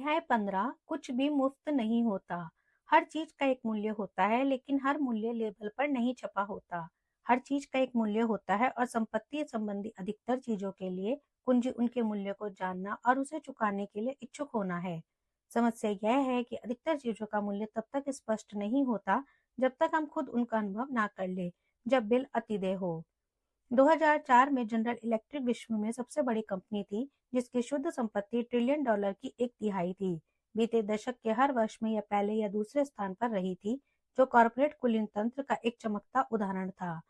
अध्याय 15 कुछ भी मुफ्त नहीं होता। हर चीज का एक मूल्य होता है, लेकिन हर मूल्य लेबल पर नहीं छपा होता। हर चीज का एक मूल्य होता है और संपत्ति संबंधी अधिकतर चीजों के लिए कुंजी उनके मूल्य को जानना और उसे चुकाने के लिए इच्छुक होना है। समस्या यह है कि अधिकतर चीजों का मूल्य तब तक स्पष्ट नहीं होता जब तक हम खुद उनका अनुभव ना कर ले। जब बिल अतिदेय हो। 2004 में जनरल इलेक्ट्रिक विश्व में सबसे बड़ी कंपनी थी, जिसकी शुद्ध संपत्ति ट्रिलियन डॉलर की एक तिहाई थी। बीते दशक के हर वर्ष में यह पहले या दूसरे स्थान पर रही थी, जो कॉरपोरेट कुलीन तंत्र का एक चमकता उदाहरण था।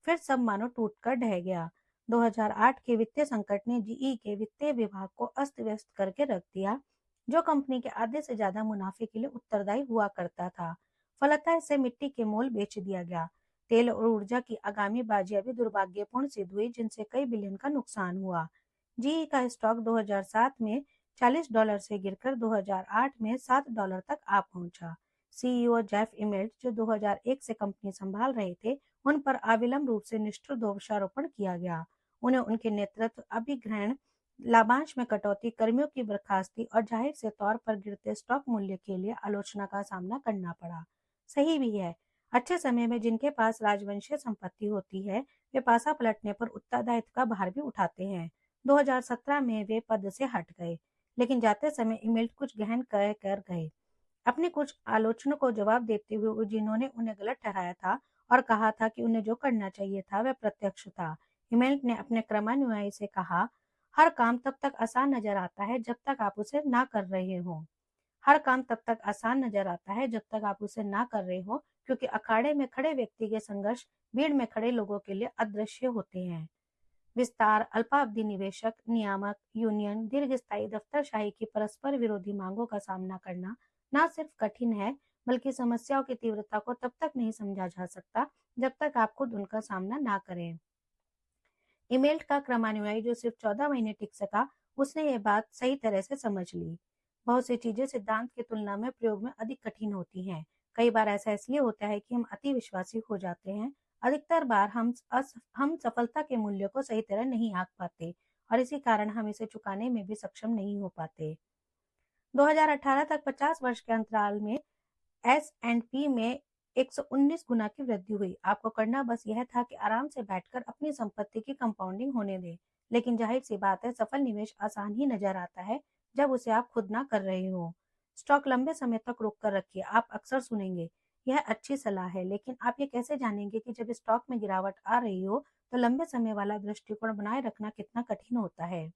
फिर सब मानो टूटकर ढह गया। 2008 के वित्तीय संकट ने जीई के वित्तीय विभाग को अस्त व्यस्त करके रख दिया, जो कंपनी के आधे से ज्यादा मुनाफे के लिए उत्तरदायी हुआ करता था। फलतः इसे मिट्टी के मोल बेच दिया गया। तेल और ऊर्जा की आगामी बाजियाबी दुर्भाग्यपूर्ण सिद्ध हुई, जिनसे कई बिलियन का नुकसान हुआ। जीई का स्टॉक 2007 में $40 से गिरकर 2008 में $7 तक आ पहुंचा। सीईओ जेफ इमेल्ट, जो 2001 से कंपनी संभाल रहे थे, उन पर अविलंब रूप से निष्ठुर दोषारोपण किया गया। उन्हें उनके नेतृत्व, अभिग्रहण, लाभांश में कटौती, कर्मियों की बर्खास्ती और जाहिर से तौर पर गिरते स्टॉक मूल्य के लिए आलोचना का सामना करना पड़ा। सही भी है। अच्छे समय में जिनके पास राजवंशीय संपत्ति होती है, वे पासा पलटने पर उत्तरदायित्व का भार भी उठाते हैं। 2017 में वे पद से हट गए, लेकिन जाते समय ईमेल कुछ गहन कह कर गए। अपने कुछ आलोचनों को जवाब देते हुए, जिन्होंने उन्हें गलत ठहराया था और कहा था कि उन्हें जो करना चाहिए था वह प्रत्यक्ष था। ईमेल ने अपने क्रमानुयायी से कहा, हर काम तब तक आसान नजर आता है जब तक आप उसे ना कर रहे हो। हर काम तब तक आसान नजर आता है जब तक आप उसे ना कर रहे हो, क्योंकि अखाड़े में खड़े व्यक्ति के संघर्ष भीड़ में खड़े लोगों के लिए अदृश्य होते हैं। विस्तार, अल्पावधि निवेशक, नियामक, यूनियन, दीर्घस्थायी दफ्तरशाही की परस्पर विरोधी मांगों का सामना करना न सिर्फ कठिन है, बल्कि समस्याओं की तीव्रता को तब तक नहीं समझा जा सकता जब तक आप खुद उनका सामना ना करें। ईमेल का क्रमानुयायी, जो सिर्फ 14 महीने टिक सका, उसने ये बात सही तरह से समझ ली। बहुत सी चीजें सिद्धांत की तुलना में प्रयोग में अधिक कठिन होती हैं। कई बार ऐसा इसलिए होता है कि हम अति विश्वासी हो जाते हैं। अधिकतर बार हम सफलता के मूल्य को सही तरह नहीं आंक पाते, और इसी कारण हम इसे चुकाने में भी सक्षम नहीं हो पाते। 2018 तक 50 वर्ष के अंतराल में S&P में 119 गुना की वृद्धि हुई। आपको करना बस यह था कि आराम से बैठकर अपनी संपत्ति की कंपाउंडिंग होने दें। लेकिन जाहिर सी बात है, सफल निवेश आसान ही नजर आता है जब उसे आप खुद ना कर रहे हो। स्टॉक लंबे समय तक रोक कर रखिए। आप अक्सर सुनेंगे, यह अच्छी सलाह है, लेकिन आप ये कैसे जानेंगे कि जब स्टॉक में गिरावट आ रही हो तो लंबे समय वाला दृष्टिकोण बनाए रखना कितना कठिन होता है।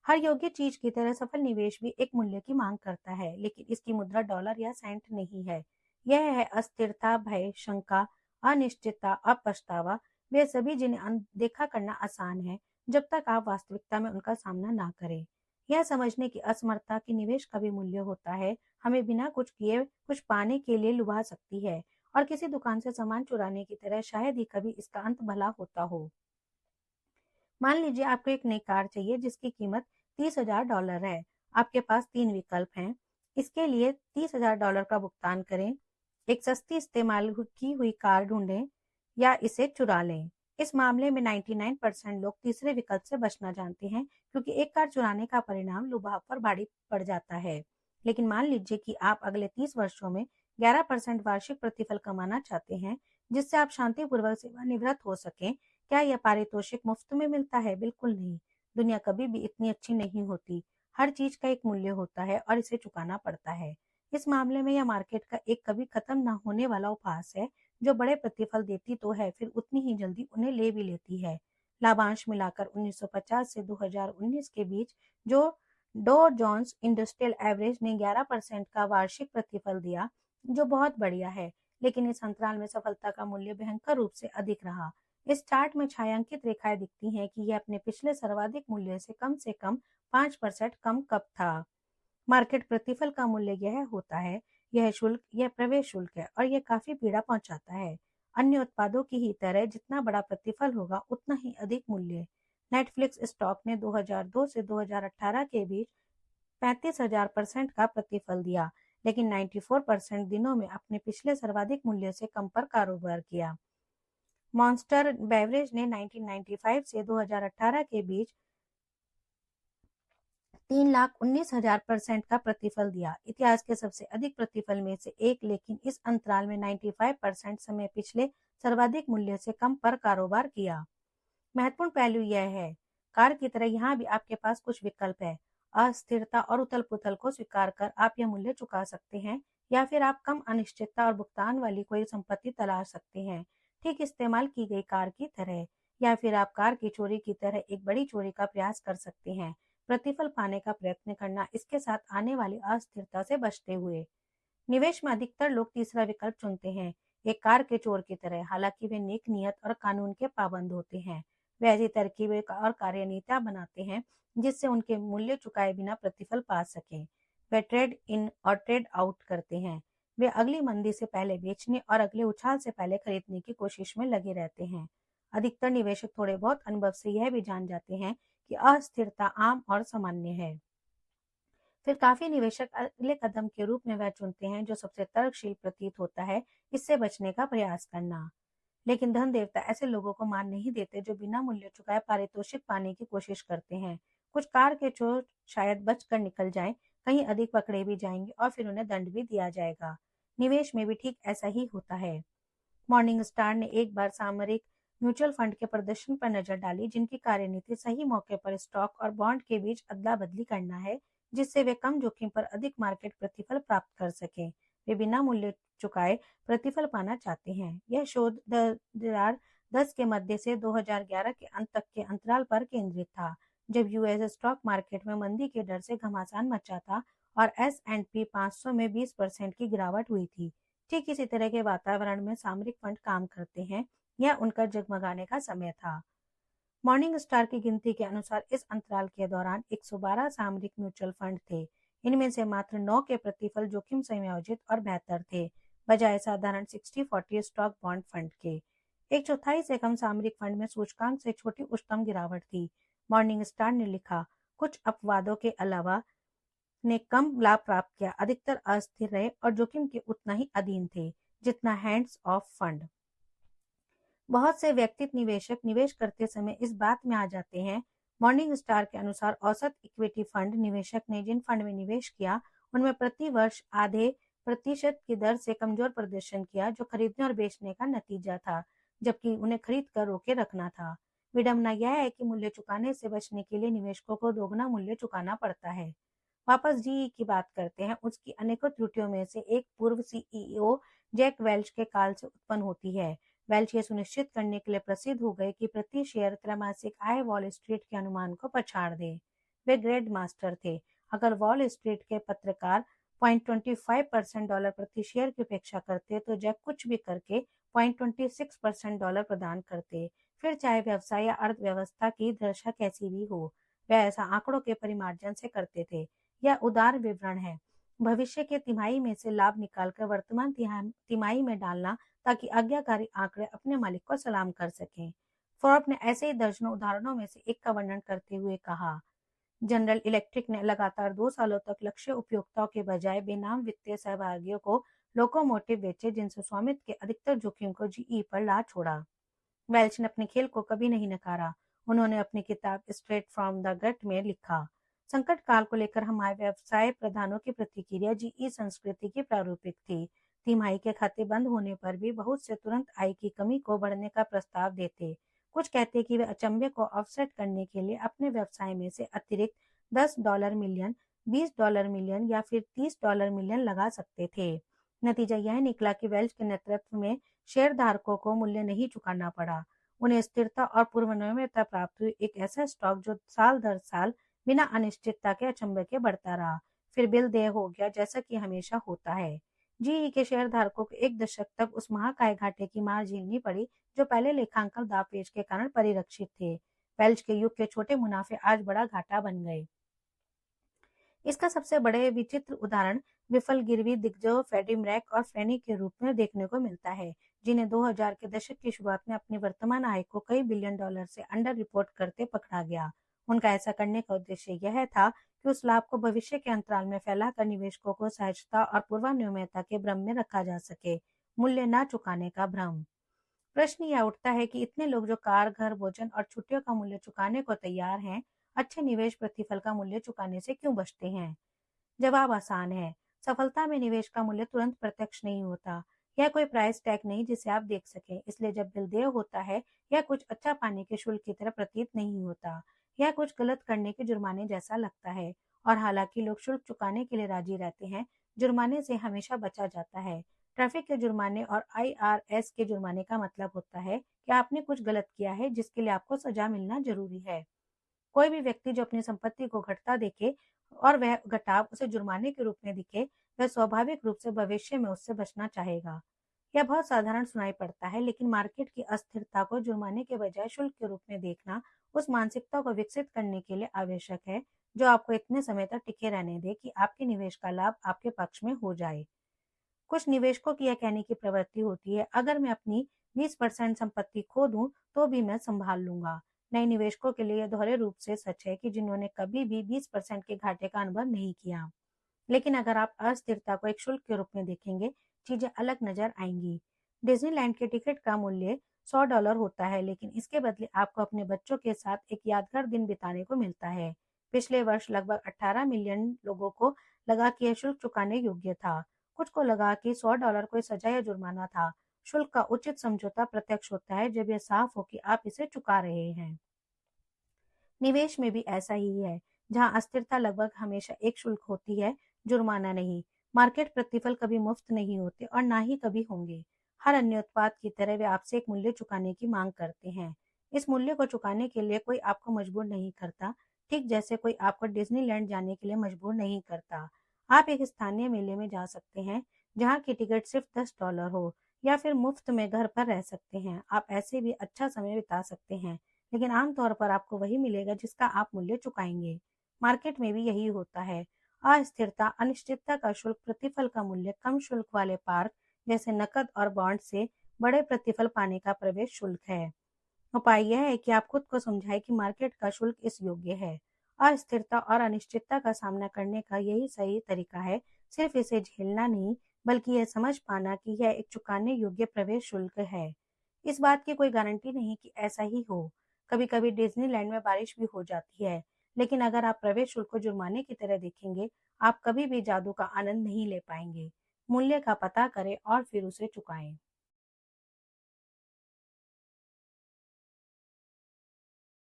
हर योग्य चीज की तरह सफल निवेश भी एक मूल्य की मांग करता है, लेकिन इसकी मुद्रा डॉलर या सेंट नहीं है। यह है अस्थिरता, भय, शंका, अनिश्चितता और पछतावा, वे सभी जिन्हें अनदेखा करना आसान है जब तक आप वास्तविकता में उनका सामना ना करें। यह समझने की असमर्थता कि निवेश का भी मूल्य होता है, हमें बिना कुछ किए कुछ पाने के लिए लुभा सकती है, और किसी दुकान से सामान चुराने की तरह शायद ही कभी इसका अंत भला होता हो। मान लीजिए आपको एक नई कार चाहिए जिसकी कीमत $30,000 है। आपके पास 3 विकल्प हैं। इसके लिए $30,000 का भुगतान करें, एक सस्ती इस्तेमाल की हुई कार ढूंढें, या इसे चुरा लें। इस मामले में 99% लोग तीसरे विकल्प से बचना जानते हैं, क्योंकि एक कार चुराने का परिणाम लुभाव पर भारी पड़ जाता है। लेकिन मान लीजिए कि आप अगले 30 वर्षों में 11% वार्षिक प्रतिफल कमाना चाहते हैं, जिससे आप शांतिपूर्वक सेवानिवृत्त हो सकें। क्या यह पारितोषिक मुफ्त में मिलता है? बिल्कुल नहीं। दुनिया कभी भी इतनी अच्छी नहीं होती। हर चीज का एक मूल्य होता है और इसे चुकाना पड़ता है। इस मामले में यह मार्केट का एक कभी खत्म न होने वाला उपहास है, जो बड़े प्रतिफल देती तो है, फिर उतनी ही जल्दी उन्हें ले भी लेती है। लाभांश मिलाकर 1950 से 2019 के बीच जो डो जोन्स इंडस्ट्रियल एवरेज ने 11% का वार्षिक प्रतिफल दिया, जो बहुत बढ़िया है, लेकिन इस अंतराल में सफलता का मूल्य भयंकर रूप से अधिक रहा। इस चार्ट में छायांकित रेखाएं दिखती हैं कि यह अपने पिछले सर्वाधिक मूल्य से कम 5% कम कब था। मार्केट प्रतिफल का मूल्य यह होता है। यह शुल्क, यह प्रवेश शुल्क है, और यह काफी पीड़ा पहुंचाता है। अन्य उत्पादों की ही तरह जितना बड़ा प्रतिफल होगा, उतना ही अधिक मूल्य। नेटफ्लिक्स स्टॉक ने 2002 से 2018 के बीच 35,000% का प्रतिफल दिया, लेकिन 94% दिनों में अपने पिछले सर्वाधिक मूल्य से कम पर कारोबार किया। मॉन्स्टर बेवरेज ने 1995 से 2018 के बीच 3,19,000% का प्रतिफल दिया। इतिहास के सबसे अधिक प्रतिफल में से एक, लेकिन इस अंतराल में 95% समय पिछले सर्वाधिक मूल्य से कम पर कारोबार किया। महत्वपूर्ण पहलू यह है, कार की तरह यहाँ भी आपके पास कुछ विकल्प है। अस्थिरता और उथल-पुथल को स्वीकार कर आप यह मूल्य चुका सकते हैं, या फिर आप कम अनिश्चितता और भुगतान वाली कोई संपत्ति तलाश सकते हैं, ठीक इस्तेमाल की गई कार की तरह। या फिर आप कार की चोरी की तरह एक बड़ी चोरी का प्रयास कर सकते हैं, प्रतिफल पाने का प्रयत्न करना, इसके साथ आने वाली अस्थिरता से बचते हुए। निवेश में अधिकतर लोग तीसरा विकल्प चुनते हैं, एक कार के चोर की तरह। हालांकि वे नेक नियत और कानून के पाबंद होते हैं, वे ऐसी तरकीबें और कार्यनीतियां बनाते हैं जिससे उनके मूल्य चुकाए बिना प्रतिफल पा सकें। वे ट्रेड इन और ट्रेड आउट करते हैं, वे अगली मंदी से पहले बेचने और अगले उछाल से पहले खरीदने की कोशिश में लगे रहते हैं। अधिकतर निवेशक थोड़े बहुत अनुभव से यह भी जान जाते हैं कि अस्थिरता आम और सामान्य है। फिर काफी निवेशक अगले कदम के रूप में वह चुनते हैं जो सबसे तर्कशील प्रतीत होता है, इससे बचने का प्रयास करना। लेकिन धन देवता ऐसे लोगों को मान नहीं देते जो बिना मूल्य चुकाए पारितोषिक पाने की कोशिश करते हैं। कुछ कार के चोर शायद बच कर निकल जाएं, कहीं अधिक पकड़े भी जाएंगे और फिर उन्हें दंड भी दिया जाएगा। निवेश में भी ठीक ऐसा ही होता है। मॉर्निंग स्टार ने एक बार सामरिक म्यूचुअल फंड के प्रदर्शन पर नजर डाली, जिनकी कार्यनीति सही मौके पर स्टॉक और बॉन्ड के बीच अदला बदली करना है, जिससे वे कम जोखिम पर अधिक मार्केट प्रतिफल प्राप्त कर सकें। वे बिना मूल्य चुकाए प्रतिफल पाना चाहते हैं। यह शोध 2010 के मध्य से 2011 के अंत तक के अंतराल पर केंद्रित था, जब यूएस स्टॉक मार्केट में मंदी के डर से घमासान मचा था और S&P 500 में 20% की गिरावट हुई थी। ठीक इसी तरह के वातावरण में सामरिक फंड काम करते हैं। यह उनका जगमगाने का समय था। मॉर्निंग स्टार की गिनती के अनुसार इस अंतराल के दौरान 112 सामरिक म्यूचुअल फंड थे। इनमें से मात्र 9 के प्रतिफल जोखिम संयोजित और बेहतर थे, बजाय साधारण 60-40 स्टॉक बॉन्ड फंड के। एक चौथाई से कम सामरिक फंड में सूचकांक से छोटी उच्चतम गिरावट थी। मॉर्निंग स्टार ने लिखा, कुछ अपवादों के अलावा ने कम लाभ प्राप्त किया, अधिकतर अस्थिर रहे और जोखिम के उतना ही अधीन थे जितना हैंड्स ऑफ फंड। बहुत से व्यक्तिगत निवेशक निवेश करते समय इस बात में आ जाते हैं। मॉर्निंग स्टार के अनुसार औसत इक्विटी फंड निवेशक ने जिन फंड में निवेश किया, उनमें प्रति वर्ष आधे प्रतिशत की दर से कमजोर प्रदर्शन किया, जो खरीदने और बेचने का नतीजा था, जबकि उन्हें खरीद कर रोके रखना था। विडंबना यह है कि मूल्य चुकाने से बचने के लिए निवेशकों को दोगुना मूल्य चुकाना पड़ता है। वापस जीई की बात करते हैं। उसकी अनेकों त्रुटियों में से एक पूर्व सीईओ जैक वेल्च के काल से उत्पन्न होती है। वेल्च ये सुनिश्चित करने के लिए प्रसिद्ध हो गए कि प्रति शेयर त्रैमासिक आय वॉल स्ट्रीट के अनुमान को पछाड़ दे। वे ग्रेड मास्टर थे। अगर वॉल स्ट्रीट के पत्रकार 0.25% डॉलर प्रति शेयर की अपेक्षा करते, तो जैक कुछ भी करके 0.26% डॉलर प्रदान करते, फिर चाहे व्यवसाय या अर्थव्यवस्था की दशा कैसी भी हो। वे ऐसा आंकड़ों के परिमार्जन से करते थे। यह उदार विवरण है, भविष्य के तिमाही में से लाभ निकालकर वर्तमान तिमाही में डालना, ताकि आज्ञाकारी आंकड़े अपने मालिक को सलाम कर सकें। फोर्ब ने ऐसे ही दर्जनों उदाहरणों में से एक का वर्णन करते हुए कहा, जनरल इलेक्ट्रिक ने लगातार 2 सालों तक लक्ष्य उपयोक्ताओं के बजाय बेनाम वित्तीय सहभागियों को लोकोमोटिव बेचे, जिनसे स्वामित्व के अधिकतर जोखिम को जीई पर ला छोड़ा। वेल्च ने अपने खेल को कभी नहीं नकारा। उन्होंने अपनी किताब स्ट्रेट फ्रॉम द गट में लिखा, संकट काल को लेकर हमारे व्यवसाय प्रधानों की प्रतिक्रिया जीई संस्कृति की प्रारूपिक थी। तिमाही के खाते बंद होने पर भी बहुत से तुरंत आय की कमी को बढ़ने का प्रस्ताव देते। कुछ कहते कि वे अचंभे को ऑफसेट करने के लिए अपने व्यवसाय में से अतिरिक्त $10 मिलियन, $20 मिलियन या फिर $30 मिलियन लगा सकते थे। नतीजा यह निकला कि वेल्च के नेतृत्व में शेयरधारकों को मूल्य नहीं चुकाना पड़ा। उन्हें स्थिरता और पूर्वनियमितता प्राप्त हुई, एक ऐसा स्टॉक जो साल दर साल बिना अनिश्चितता के अचंभे के बढ़ता रहा, फिर बिल देय हो गया, जैसा कि हमेशा होता है। जीई के शेयरधारकों को 1 दशक तक उस महाकाय घाटे की मार झेलनी पड़ी, जो पहले लेखांकन दावपेच के कारण परिलक्षित थे। वेल्च के युग के छोटे मुनाफे आज बड़ा घाटा बन गए। इसका सबसे बड़े विचित्र उदाहरण विफल गिरवी दिग्गजों फ्रेडी मैक और फैनी के रूप में देखने को मिलता है, जिन्हें 2000 के दशक की शुरुआत में अपनी वर्तमान आय को कई बिलियन डॉलर से अंडर रिपोर्ट करते पकड़ा गया। उनका ऐसा करने का उद्देश्य यह था कि उस लाभ को भविष्य के अंतराल में फैलाकर निवेशकों को सहजता और पूर्वानुमेयता के भ्रम में रखा जा सके, मूल्य न चुकाने का भ्रम। प्रश्न यह उठता है कि इतने लोग जो कार, घर, भोजन और छुट्टियों का मूल्य चुकाने को तैयार हैं, अच्छे निवेश प्रतिफल का मूल्य चुकाने से क्यों बचते हैं? जवाब आसान है। सफलता में निवेश का मूल्य तुरंत प्रत्यक्ष नहीं होता। यह कोई प्राइस टैग नहीं जिसे आप देख सकें। इसलिए जब बिल देय होता है, यह कुछ अच्छा पाने के शुल्क की तरह प्रतीत नहीं होता। यह कुछ गलत करने के जुर्माने जैसा लगता है। और हालांकि लोग शुल्क चुकाने के लिए राजी रहते हैं, जुर्माने से हमेशा बचा जाता है। ट्रैफिक के जुर्माने और IRS के जुर्माने का मतलब होता है कि आपने कुछ गलत किया है जिसके लिए आपको सजा मिलना जरूरी है। कोई भी व्यक्ति जो अपनी संपत्ति को घटता देखे और वह घटाव उसे जुर्माने के रूप में दिखे, वह स्वाभाविक रूप से भविष्य में उससे बचना चाहेगा। यह बहुत साधारण सुनाई पड़ता है, लेकिन मार्केट की अस्थिरता को जुर्माने के बजाय शुल्क के रूप में देखना उस मानसिकता को विकसित करने के लिए आवश्यक है, जो आपको इतने समय तक टिके रहने दे कि आपके निवेश का लाभ आपके पक्ष में हो जाए। कुछ निवेशकों की यह कहने की प्रवृत्ति होती है, अगर मैं अपनी 20% संपत्ति खो दूं तो भी मैं संभाल लूंगा। नए निवेशकों के लिए यह दोहरे रूप से सच है कि जिन्होंने कभी भी 20% के घाटे का अनुभव नहीं किया। लेकिन अगर आप अस्थिरता को एक शुल्क के रूप में देखेंगे, चीजें अलग नजर आएंगी। डिज्नीलैंड के टिकट का मूल्य $100 होता है, लेकिन इसके बदले आपको अपने बच्चों के साथ एक यादगार दिन बिताने को मिलता है। पिछले वर्ष लगभग 18 मिलियन लोगों को लगा कि यह शुल्क चुकाने योग्य था। कुछ को लगा कि $100 कोई सजा या जुर्माना था। शुल्क का उचित समझौता प्रत्यक्ष होता है जब यह साफ हो कि आप इसे चुका रहे हैं। निवेश में भी ऐसा ही है, जहां अस्थिरता लगभग हमेशा एक शुल्क होती है, जुर्माना नहीं। मार्केट प्रतिफल कभी मुफ्त नहीं होते और ना ही कभी होंगे। हर अन्य उत्पाद की तरह वे आपसे एक मूल्य चुकाने की मांग करते हैं। इस मूल्य को चुकाने के लिए कोई आपको मजबूर नहीं करता, ठीक जैसे कोई आपको डिज्नीलैंड जाने के लिए मजबूर नहीं करता। आप एक स्थानीय मेले में जा सकते हैं, जहाँ की टिकट सिर्फ $10 हो, या फिर मुफ्त में घर पर रह सकते हैं। आप ऐसे भी अच्छा समय बिता सकते हैं, लेकिन आमतौर पर आपको वही मिलेगा जिसका आप मूल्य चुकाएंगे। मार्केट में भी यही होता है। अस्थिरता, अनिश्चितता का शुल्क, प्रतिफल का मूल्य, कम शुल्क वाले पार्क जैसे नकद और बॉन्ड से बड़े प्रतिफल पाने का प्रवेश शुल्क है। उपाय यह है कि आप खुद को समझाएं कि मार्केट का शुल्क इस योग्य है। अस्थिरता और अनिश्चितता का सामना करने का यही सही तरीका है, सिर्फ इसे झेलना नहीं, बल्कि यह समझ पाना कि यह एक चुकाने योग्य प्रवेश शुल्क है। इस बात की कोई गारंटी नहीं कि ऐसा ही हो। कभी-कभी डिज्नीलैंड में बारिश भी हो जाती है, लेकिन अगर आप प्रवेश शुल्क को जुर्माने की तरह देखेंगे, आप कभी भी जादू का आनंद नहीं ले पाएंगे। मूल्य का पता करें और फिर उसे चुकाएं।